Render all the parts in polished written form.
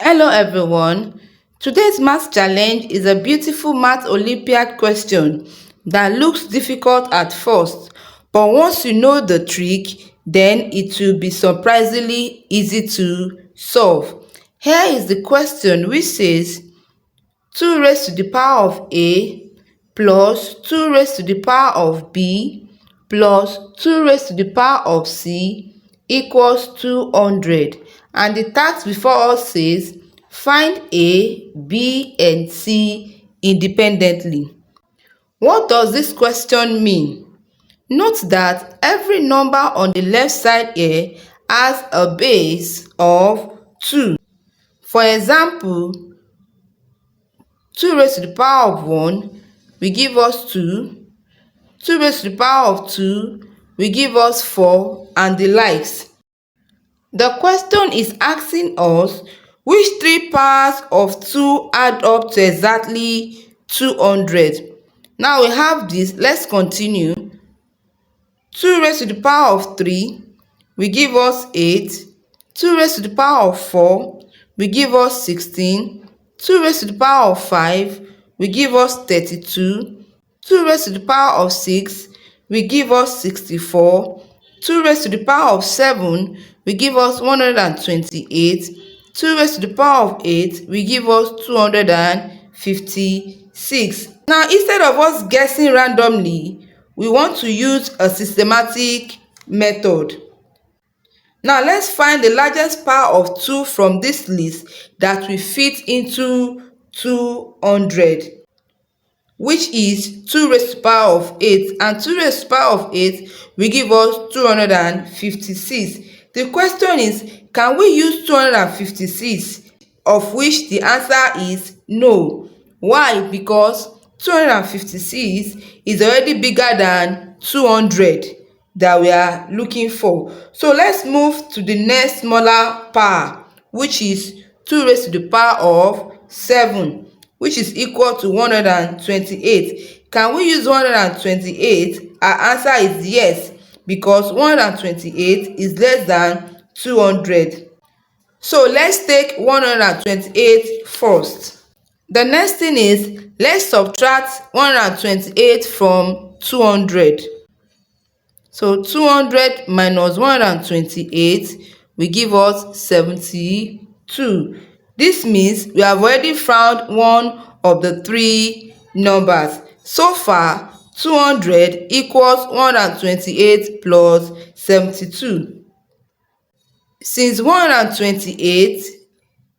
Hello everyone. Today's math challenge is a beautiful Math Olympiad question that looks difficult at first, but once you know the trick, then it will be surprisingly easy to solve. Here is the question which says 2 raised to the power of A plus 2 raised to the power of B plus 2 raised to the power of C equals 200. And the task before us says find A, B, and C independently. What does this question mean? Note that every number on the left side here has a base of 2. For example, 2 raised to the power of 1 will give us 2. 2 raised to the power of 2 will give us 4, and the likes. The question is asking us which 3 powers of 2 add up to exactly 200. Now we have this, let's continue. 2 raised to the power of 3 will give us 8. 2 raised to the power of 4 will give us 16. 2 raised to the power of 5 will give us 32. 2 raised to the power of 6 will give us 64. 2 raised to the power of 7 will give us 128. 2 raised to the power of 8 will give us 256. Now, instead of us guessing randomly, we want to use a systematic method. Now, let's find the largest power of 2 from this list that will fit into 200, which is 2 raised to the power of 8, and 2 raised to the power of 8 will give us 256. The question is, can we use 256, of which the answer is no. Why? Because 256 is already bigger than 200 that we are looking for. So let's move to the next smaller power, which is 2 raised to the power of 7, which is equal to 128. Can we use 128? Our answer is yes, because 128 is less than 200. So let's take 128 first. The next thing is, let's subtract 128 from 200. So 200 minus 128 will give us 72. This means we have already found one of the 3 numbers. So far, 200 equals 128 plus 72. Since 128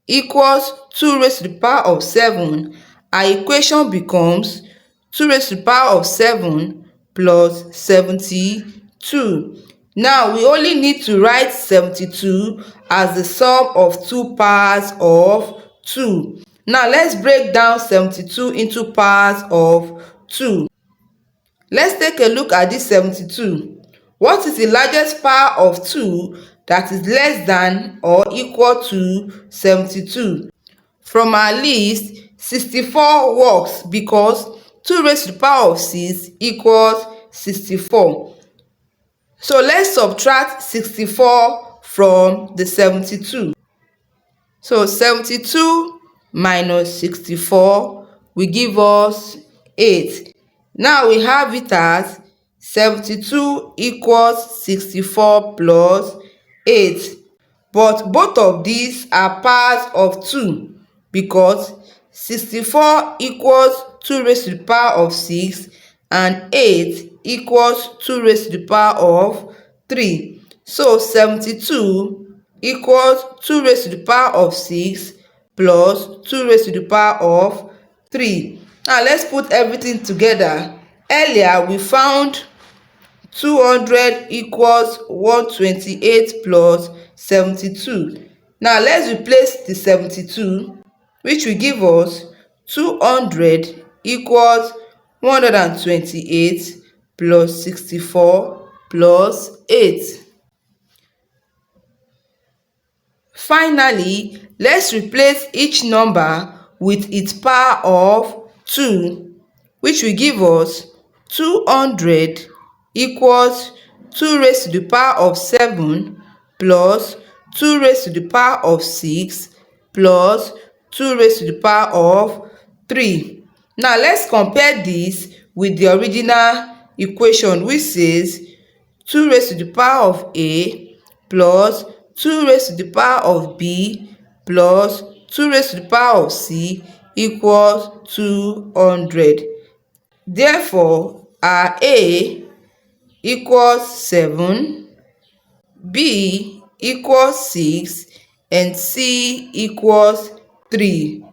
equals 2 raised to the power of 7, our equation becomes 2 raised to the power of 7 plus 72. Now we only need to write 72 as the sum of 2 powers of 2. Now let's break down 72 into powers of 2. Let's take a look at this 72. What is the largest power of 2 that is less than or equal to 72? From our list, 64 works because 2 raised to the power of 6 equals 64. So let's subtract 64 from the 72. So 72 minus 64 will give us 8. Now we have it as 72 equals 64 plus 8. But both of these are powers of 2 because 64 equals 2 raised to the power of 6 and 8 equals 2 raised to the power of 3. So 72 equals 2 raised to the power of 6 plus 2 raised to the power of 3. Now let's put everything together. Earlier we found 200 equals 128 plus 72. Now let's replace the 72, which will give us 200 equals 128 plus 64 plus 8. Finally, let's replace each number with its power of 2, which will give us 200 equals 2 raised to the power of 7 plus 2 raised to the power of 6 plus 2 raised to the power of 3. Now let's compare this with the original equation, which says 2 raised to the power of A plus 2 raised to the power of B plus 2 raised to the power of C equals 200. Therefore, our A equals 7, B equals 6, and C equals 3.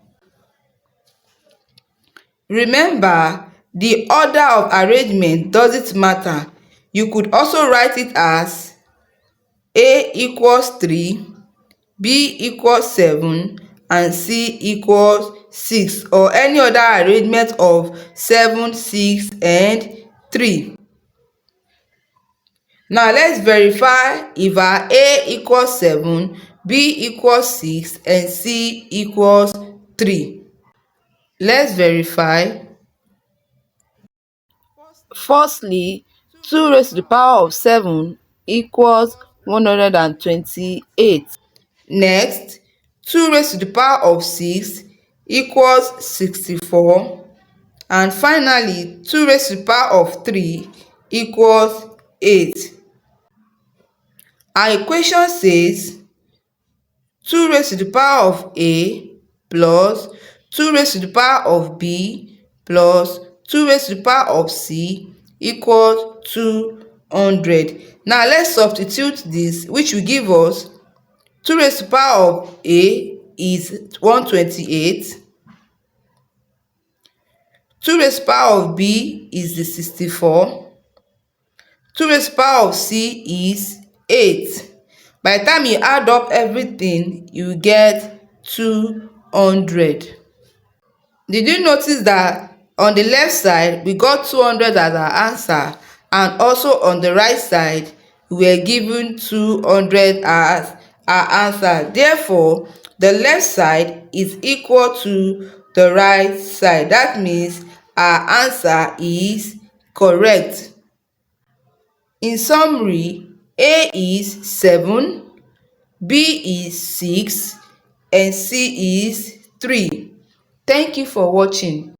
Remember, the order of arrangement doesn't matter. You could also write it as A equals 3, B equals 7, and C equals 6, or any other arrangement of 7, 6, and 3. Now let's verify if our A equals 7, B equals 6, and C equals 3. Let's verify. Firstly, 2 raised to the power of 7 equals 128. Next, 2 raised to the power of 6 equals 64. And finally, 2 raised to the power of 3 equals 8. Our equation says 2 raised to the power of A plus 2 raised to the power of B plus 2 raised to the power of C equals 200. Now let's substitute this, which will give us 2 raised to the power of A is 128. 2 raised to the power of B is the 64. 2 raised to the power of C is 8. By the time you add up everything, you get 200. Did you notice that on the left side, we got 200 as our answer, and also on the right side, we were given 200 as our answer. Therefore, the left side is equal to the right side. That means our answer is correct. In summary, A is 7, B is 6, and C is 3. Thank you for watching.